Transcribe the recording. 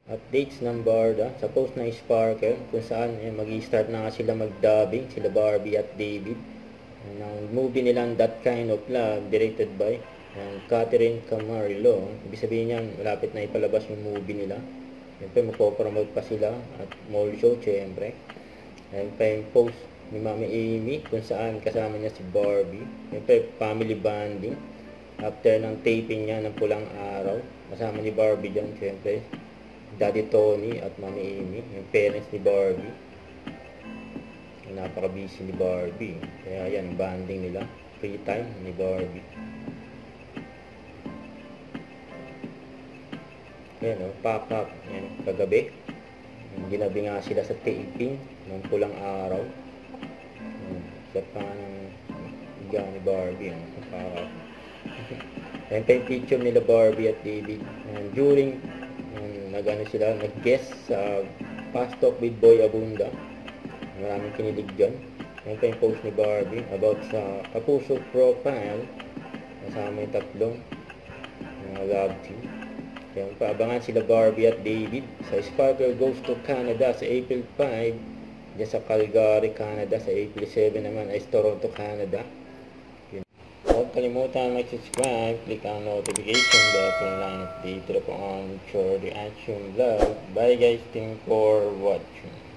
Updates ng Barda sa post ng Sparker kung saan mag-i-start na nga sila mag-dubbing, sila Barbie at David ng movie nilang That Kind of Love, directed by Catherine Camarillo. Ibig sabihin niyan, malapit na ipalabas yung movie nila. Siyempre magpo-promote pa sila at mall show siyempre. Ayan pa yung post ni Mami Amy kung saan kasama niya si Barbie. Siyempre family bonding after ng taping niya ng Pulang Araw. Kasama ni Barbie dyan siyempre. Daddy Tony at Mami Amy, yung parents ni Barbie. Napaka-busy ni Barbie. Kaya yan, banding nila. Free time ni Barbie. Yan o, pop-up. Yan, kagabi. Ginabi nga sila sa taping ng Pulang Araw. Sa panang higa ni Barbie. Pop-up. Yan pa yung picture nila Barbie at David. And during sila nag-guest sa Fast Talk with Boy Abunda. Maraming kinilig dyan. Yan pa yung post ni Barbie about sa Kapuso profile. Kasama yung tatlong love team. Yan pa, abangan sila Barbie at David sa Sparkle Goes to Canada sa April 5. Diyan sa Calgary, Canada. Sa April 7 naman ay Toronto, Canada. Huwag kalimutan mag-subscribe, click ang notification bell para lang update po on your reaction vlog. Bye guys, thank you for watching.